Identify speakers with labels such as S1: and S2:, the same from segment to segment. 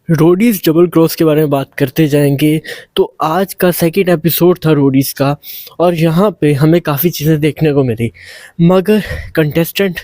S1: Roadies double cross के बारे में बात करते जाएंगे। तो आज का सेकंड एपिसोड था रोडीज़ का और यहाँ पे हमें काफ़ी चीज़ें देखने को मिली, मगर कंटेस्टेंट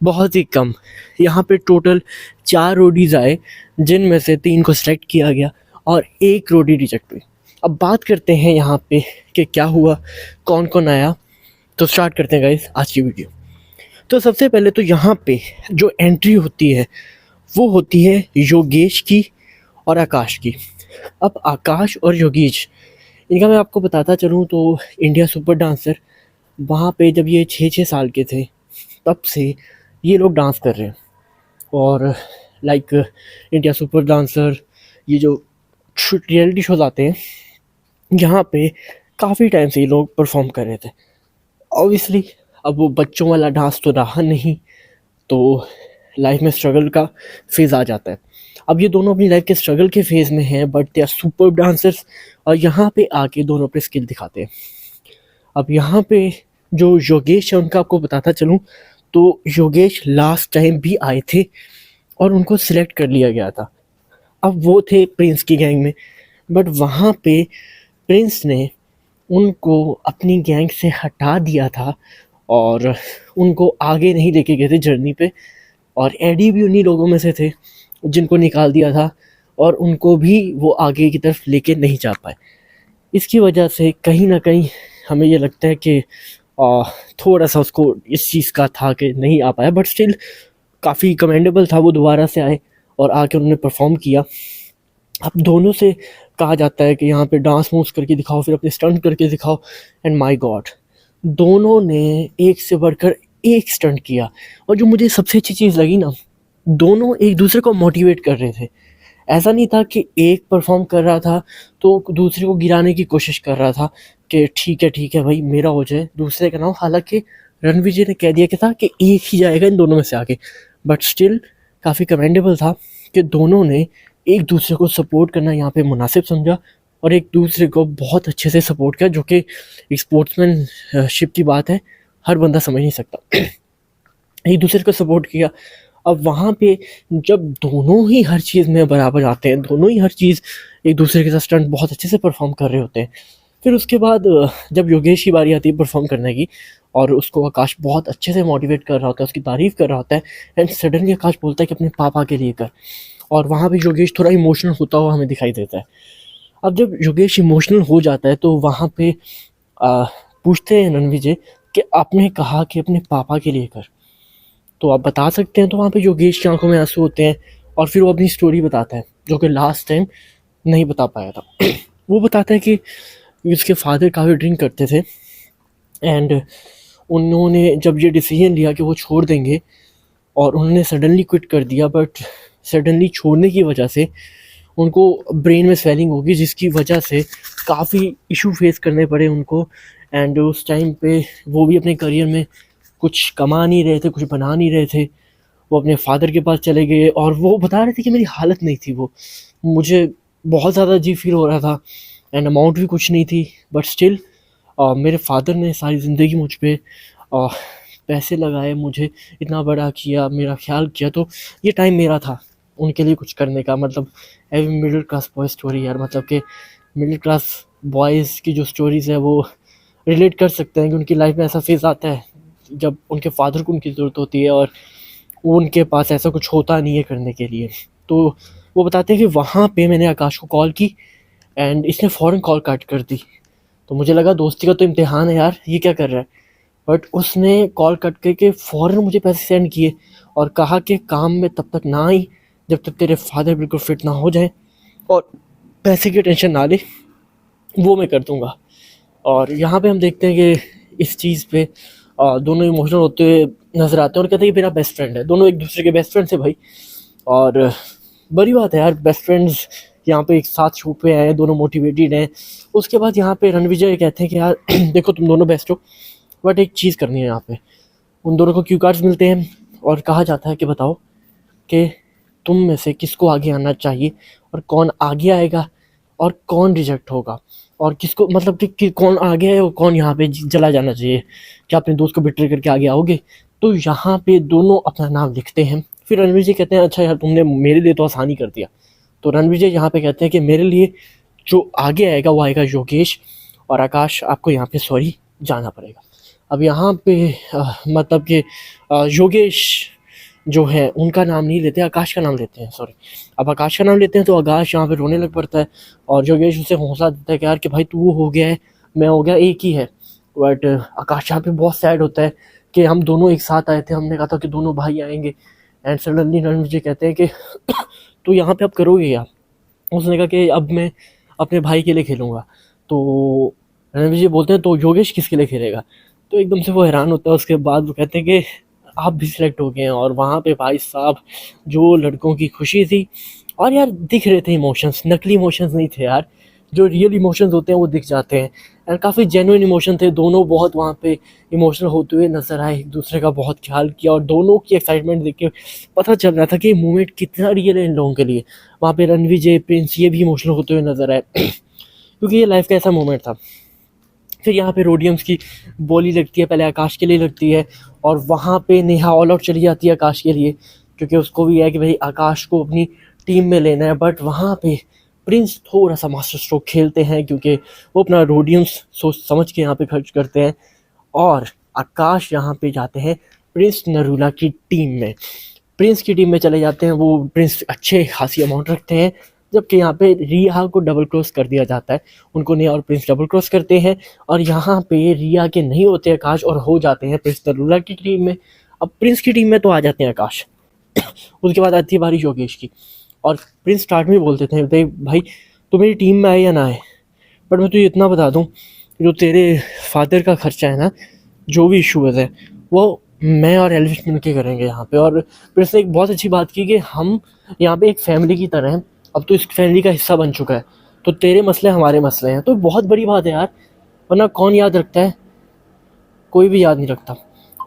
S1: बहुत ही कम। यहाँ पे टोटल 4 रोडीज़ आए, जिनमें से 3 को सिलेक्ट किया गया और 1 रोडी रिजेक्ट हुई। अब बात करते हैं यहाँ पे कि क्या हुआ, कौन कौन आया। तो स्टार्ट करते हैं गाइस आज की वीडियो। तो सबसे पहले तो यहाँ पे जो एंट्री होती है वो होती है योगेश की और आकाश की। अब आकाश और योगेश, इनका मैं आपको बताता चलूँ तो इंडिया सुपर डांसर, वहाँ पे जब ये 6-6 साल के थे तब से ये लोग डांस कर रहे हैं। और लाइक इंडिया सुपर डांसर, ये जो रियलिटी शोज आते हैं, यहाँ पे काफ़ी टाइम से ये लोग परफॉर्म कर रहे थे। ऑब्वियसली अब वो बच्चों वाला डांस तो रहा नहीं, तो लाइफ में स्ट्रगल का फेज़ आ जाता है। अब ये दोनों अपनी लाइफ के स्ट्रगल के फेज़ में हैं, but they are super dancers और यहाँ पे आके दोनों अपने स्किल दिखाते हैं। अब यहाँ पे जो योगेश है उनका आपको बताता चलूँ तो योगेश लास्ट टाइम भी आए थे और उनको सिलेक्ट कर लिया गया था। अब वो थे प्रिंस की गैंग में, बट वहाँ पे प्रिंस ने उनको अपनी गैंग से हटा दिया था और उनको आगे नहीं लेके गए थे जर्नी पे। और एडी भी उन्हीं लोगों में से थे जिनको निकाल दिया था और उनको भी वो आगे की तरफ लेके नहीं जा पाए। इसकी वजह से कहीं ना कहीं हमें ये लगता है कि थोड़ा सा उसको इस चीज़ का था कि नहीं आ पाया, बट स्टिल काफ़ी कमेंडेबल था, वो दोबारा से आए और आके उन्होंने परफॉर्म किया। अब दोनों से कहा जाता है कि यहाँ पे डांस मूव्स करके दिखाओ, फिर अपने स्टंट करके दिखाओ, एंड माय गॉड दोनों ने एक से बढ़कर एक स्टंट किया। और जो मुझे सबसे अच्छी चीज़ लगी ना, दोनों एक दूसरे को मोटिवेट कर रहे थे। ऐसा नहीं था कि एक परफॉर्म कर रहा था तो दूसरे को गिराने की कोशिश कर रहा था कि ठीक है भाई मेरा हो जाए दूसरे का नाम। हालांकि रणवीर जी ने कह दिया कि था कि एक ही जाएगा इन दोनों में से आगे, बट स्टिल काफ़ी कमेंडेबल था कि दोनों ने एक दूसरे को सपोर्ट करना यहाँ पे मुनासिब समझा और एक दूसरे को बहुत अच्छे से सपोर्ट किया, जो कि एक स्पोर्ट्समैनशिप की बात है, हर बंदा समझ नहीं सकता। एक दूसरे को सपोर्ट किया। अब वहाँ पे जब दोनों ही हर चीज़ में बराबर आते हैं, दोनों ही हर चीज़ एक दूसरे के साथ स्टंट बहुत अच्छे से परफॉर्म कर रहे होते हैं, फिर उसके बाद जब योगेश की बारी आती है परफॉर्म करने की और उसको आकाश बहुत अच्छे से मोटिवेट कर रहा होता है, उसकी तारीफ़ कर रहा होता है, एंड सडनली आकाश बोलता है कि अपने पापा के लिए कर। और वहाँ पे योगेश थोड़ा इमोशनल होता हुआ हमें दिखाई देता है। अब जब योगेश इमोशनल हो जाता है तो वहाँ पे पूछते हैं रणवीर जी कि आपने कहा कि अपने पापा के लिए कर, तो आप बता सकते हैं? तो वहाँ पे योगेश की आंखों में आंसू होते हैं और फिर वो अपनी स्टोरी बताता है जो कि लास्ट टाइम नहीं बता पाया था। वो बताता है कि उसके फादर काफ़ी ड्रिंक करते थे एंड उन्होंने जब ये डिसीजन लिया कि वो छोड़ देंगे और उन्होंने सडनली क्विट कर दिया, बट सडनली छोड़ने की वजह से उनको ब्रेन में स्वेलिंग होगी, जिसकी वजह से काफ़ी इशू फेस करने पड़े उनको। एंड उस टाइम पे वो भी अपने करियर में कुछ कमा नहीं रहे थे, कुछ बना नहीं रहे थे। वो अपने फादर के पास चले गए और वो बता रहे थे कि मेरी हालत नहीं थी, वो मुझे बहुत ज़्यादा अजीब फील हो रहा था एंड अमाउंट भी कुछ नहीं थी, बट स्टिल मेरे फादर ने सारी ज़िंदगी मुझ पे पैसे लगाए, मुझे इतना बड़ा किया, मेरा ख्याल किया, तो ये टाइम मेरा था उनके लिए कुछ करने का। मतलब every middle class boy story यार, मतलब कि मिडिल क्लास बॉयज़ की जो स्टोरीज़ है वो रिलेट कर सकते हैं कि उनकी लाइफ में ऐसा फेज़ आता है जब उनके फादर को उनकी ज़रूरत होती है और उनके पास ऐसा कुछ होता नहीं है करने के लिए। तो वो बताते हैं कि वहाँ पे मैंने आकाश को कॉल की एंड इसने फ़ौरन कॉल कट कर दी। तो मुझे लगा दोस्ती का तो इम्तिहान है यार, ये क्या कर रहा है, बट उसने कॉल कट करके फ़ौरन मुझे पैसे सेंड किए और कहा कि काम में तब तक ना आई जब तक तेरे फादर बिल्कुल फिट ना हो जाए और पैसे की टेंशन ना ले, वो मैं कर दूँगा। और यहाँ पे हम देखते हैं कि इस चीज़ पे दोनों इमोशनल होते हुए नज़र आते हैं और कहते हैं कि मेरा बेस्ट फ्रेंड है। दोनों एक दूसरे के बेस्ट फ्रेंड्स हैं भाई, और बड़ी बात है यार, बेस्ट फ्रेंड्स यहाँ पे एक साथ शूट पे आए हैं, दोनों मोटिवेटेड हैं। उसके बाद यहाँ पे रणविजय कहते हैं कि यार देखो तुम दोनों बेस्ट हो, बट एक चीज़ करनी है। यहाँ पे उन दोनों को क्यू कार्ड्स मिलते हैं और कहा जाता है कि बताओ कि तुम में से किसको आगे आना चाहिए और कौन आगे आएगा और कौन रिजेक्ट होगा, और किसको मतलब कि कौन आगे है और कौन यहाँ पे चला जाना चाहिए। क्या अपने दोस्त को बिट्रे करके आगे आओगे? तो यहाँ पे दोनों अपना नाम लिखते हैं। फिर रणवीर जी कहते हैं अच्छा यार तुमने मेरे लिए तो आसानी कर दिया, तो रणविजय यहाँ पे कहते हैं कि मेरे लिए जो आगे आएगा वो आएगा योगेश, और आकाश आपको यहाँ पे सॉरी जाना पड़ेगा। अब यहाँ पे मतलब कि योगेश जो है उनका नाम नहीं लेते, आकाश का नाम लेते हैं, सॉरी। अब आकाश का नाम लेते हैं तो आकाश यहाँ पे रोने लग पड़ता है, और योगेश उसे हौसला देता है कि यार कि भाई तू हो गया है, मैं हो गया, एक ही है। बट आकाश यहाँ पे बहुत सैड होता है कि हम दोनों एक साथ आए थे, हमने कहा था कि दोनों भाई आएंगे, एंड सडनली रणविजय कहते हैं कि तू यहाँ पे अब करोगे क्या? उसने कहा कि अब मैं अपने भाई के लिए खेलूँगा। तो रणविजय बोलते हैं तो योगेश किसके लिए खेलेगा? तो एकदम से वो हैरान होता है। उसके बाद वो कहते हैं कि आप भी सिलेक्ट हो गए हैं, और वहाँ पे भाई साहब जो लड़कों की खुशी थी, और यार दिख रहे थे इमोशंस, नकली इमोशंस नहीं थे यार, जो रियल इमोशंस होते हैं वो दिख जाते हैं, एंड काफ़ी जेन्युइन इमोशन थे। दोनों बहुत वहाँ पे इमोशनल होते हुए नजर आए, एक दूसरे का बहुत ख्याल किया, और दोनों की एक्साइटमेंट देख के पता चल रहा था कि ये मूवमेंट कितना रियल है इन लोगों के लिए। वहाँ पे रणविजय, प्रिंस, ये भी इमोशनल होते हुए नजर आए क्योंकि ये लाइफ का ऐसा मोमेंट था। फिर यहाँ पे रोडियम्स की बोली लगती है, पहले आकाश के लिए लगती है, और वहाँ पे नेहा ऑल आउट चली जाती है आकाश के लिए, क्योंकि उसको भी है कि भाई आकाश को अपनी टीम में लेना है। बट वहाँ पे प्रिंस थोड़ा सा मास्टर स्ट्रोक खेलते हैं, क्योंकि वो अपना रोडियम्स सोच समझ के यहाँ पे खर्च करते हैं, और आकाश यहाँ पे जाते हैं प्रिंस नरूला की टीम में। प्रिंस की टीम में चले जाते हैं, वो प्रिंस अच्छे खासी अमाउंट रखते हैं, जबकि यहाँ पे रिया को डबल क्रॉस कर दिया जाता है। उनको नेहा और प्रिंस डबल क्रॉस करते हैं, और यहाँ पे रिया के नहीं होते आकाश, और हो जाते हैं प्रिंस नरूला की टीम में। अब प्रिंस की टीम में तो आ जाते हैं आकाश उसके बाद आती है बारी योगेश की, और प्रिंस स्टार्ट में बोलते थे भाई तो मेरी टीम में आए या ना आए, बट मैं तुझे इतना बता दूं, जो तेरे फादर का खर्चा है ना, जो भी इशूज़ है वो मैं और एल्विश मिल के करेंगे यहाँ पे। और प्रिंस ने एक बहुत अच्छी बात की कि हम यहाँ पे एक फैमिली की तरह हैं, अब तो इस फैमिली का हिस्सा बन चुका है, तो तेरे मसले हमारे मसले हैं। तो बहुत बड़ी बात है यार, वरना कौन याद रखता है? कोई भी याद नहीं रखता।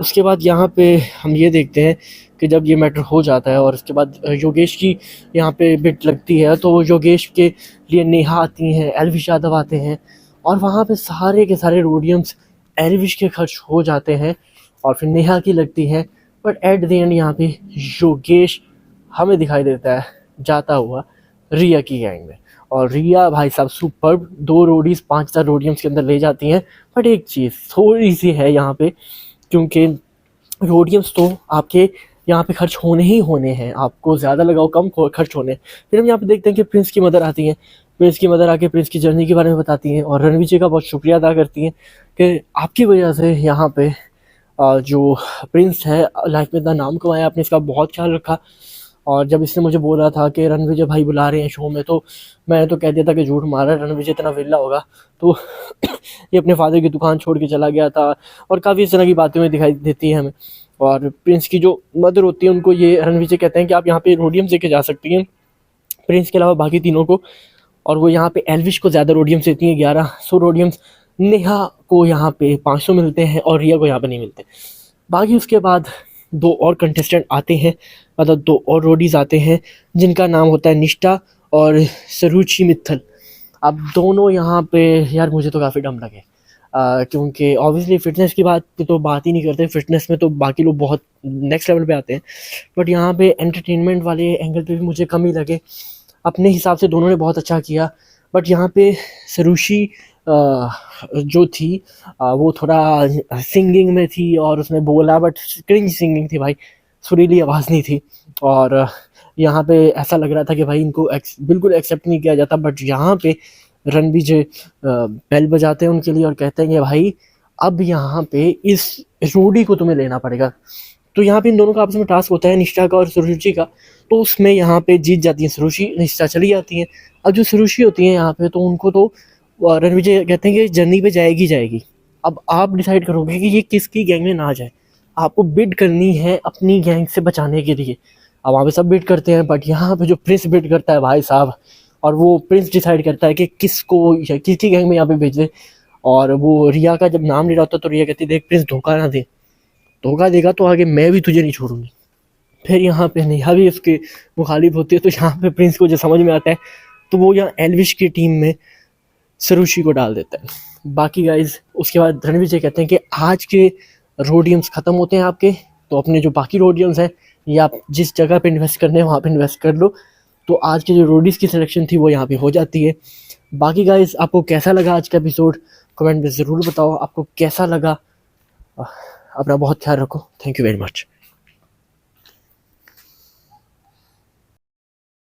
S1: उसके बाद यहाँ पे हम ये देखते हैं कि जब ये मैटर हो जाता है, और उसके बाद योगेश की यहाँ पे बिट लगती है, तो योगेश के लिए नेहा आती हैं, एल्विश यादव आते हैं, और वहाँ पे सारे के सारे रोडियम्स एल्विश के खर्च हो जाते हैं, और फिर नेहा की लगती है। बट एट द एंड यहाँ पे योगेश हमें दिखाई देता है जाता हुआ रिया की गैंग में, और रिया भाई साहब सुपर 2 रोडीज 5,000 रोडियम्स के अंदर ले जाती हैं। बट एक चीज़ थोड़ी सी है यहाँ पे, क्योंकि रोडियम्स तो आपके यहाँ पे खर्च होने ही होने हैं, आपको ज़्यादा लगाओ कम खर्च होने हैं। फिर हम यहाँ पे देखते हैं कि प्रिंस की मदर आती हैं, प्रिंस की मदर आके प्रिंस की जर्नी के बारे में बताती हैं, और रणविजय का बहुत शुक्रिया अदा करती हैं कि आपकी वजह से यहाँ पे जो प्रिंस है लाइफ में इतना नाम कमाया, आपने इसका बहुत ख्याल रखा। और जब इसने मुझे बोला था कि रणविजय भाई बुला रहे हैं शो में, तो मैंने तो कह दिया था कि झूठ मारा है, रणविजय इतना विल्ला होगा तो ये अपने फादर की दुकान छोड़ के चला गया था, और काफ़ी इस तरह की बातें में दिखाई देती है हमें। और प्रिंस की जो मदर होती है उनको ये रणविजय कहते हैं कि आप यहाँ पे रोडियम लेके जा सकती हैं प्रिंस के अलावा बाकी तीनों को, और वो यहाँ पे एल्विश को ज़्यादा रोडियम्स देती हैं, 1100 रोडियम्स। नेहा को यहाँ पे 500 मिलते हैं, और रिया को यहाँ पे नहीं मिलते। बाकी उसके बाद 2 और कंटेस्टेंट आते हैं, मतलब 2 और रोडीज आते हैं, जिनका नाम होता है निष्ठा और सरुचि मित्तल। अब दोनों यहाँ पे यार मुझे तो काफ़ी डम लगे, क्योंकि ऑब्वियसली फ़िटनेस की बात की तो बात ही नहीं करते, फ़िटनेस में तो बाकी लोग बहुत नेक्स्ट लेवल पे आते हैं, बट यहाँ पे एंटरटेनमेंट वाले एंगल पे भी मुझे कम ही लगे। अपने हिसाब से दोनों ने बहुत अच्छा किया, बट यहाँ पे सरुचि जो थी वो थोड़ा सिंगिंग में थी, और उसने बोला बट क्रिंज सिंगिंग थी भाई, सुरीली आवाज़ नहीं थी। और यहाँ पे ऐसा लग रहा था कि भाई इनको बिल्कुल एक्सेप्ट नहीं किया जाता। बट यहाँ पे रणविजय बेल बजाते हैं उनके लिए, और कहते हैं कि भाई अब यहाँ पे इस रोडी को तुम्हें लेना पड़ेगा। तो यहाँ पे इन दोनों का आपस में टास्क होता है, निष्ठा का और सुरुचि का। तो उसमें यहाँ पे जीत जाती है सुरुचि, निष्ठा चली जाती है। अब जो सुरुचि होती है यहाँ पे, तो उनको तो रणविजय कहते हैं कि जर्नी पे जाएगी। अब आप डिसाइड करोगे कि ये किसकी गैंग में ना जाए, आपको बिड करनी है अपनी गैंग से बचाने के लिए। अब वहाँ पे सब बिड करते हैं, बट यहाँ पे जो प्रिंस बिड करता है भाई साहब, और वो प्रिंस डिसाइड करता है कि किसको या किसकी गैंग में यहाँ पे भेज दे। और वो रिया का जब नाम ले रहा होता तो रिया कहती देख प्रिंस धोखा ना दे, धोखा देगा तो आगे मैं भी तुझे नहीं छोड़ूंगी। फिर यहाँ पे नेहा भी उसके मुखालिफ होती है, तो यहाँ पे प्रिंस को जो समझ में आता है, तो वो यहाँ एल्विश की टीम में सरुचि को डाल देता है। बाकी गाइज उसके बाद रणविजय कहते हैं कि आज के रोडियम्स ख़त्म होते हैं आपके, तो अपने जो बाकी रोडियम्स हैं ये आप जिस जगह पे इन्वेस्ट करने हैं वहाँ पे इन्वेस्ट कर लो, तो आज की जो रोडीज़ की सिलेक्शन थी वो यहाँ पे हो जाती है। बाकी गाइस आपको कैसा लगा आज का एपिसोड कमेंट में ज़रूर बताओ, आपको कैसा लगा। अपना बहुत ख्याल रखो। Thank you very much.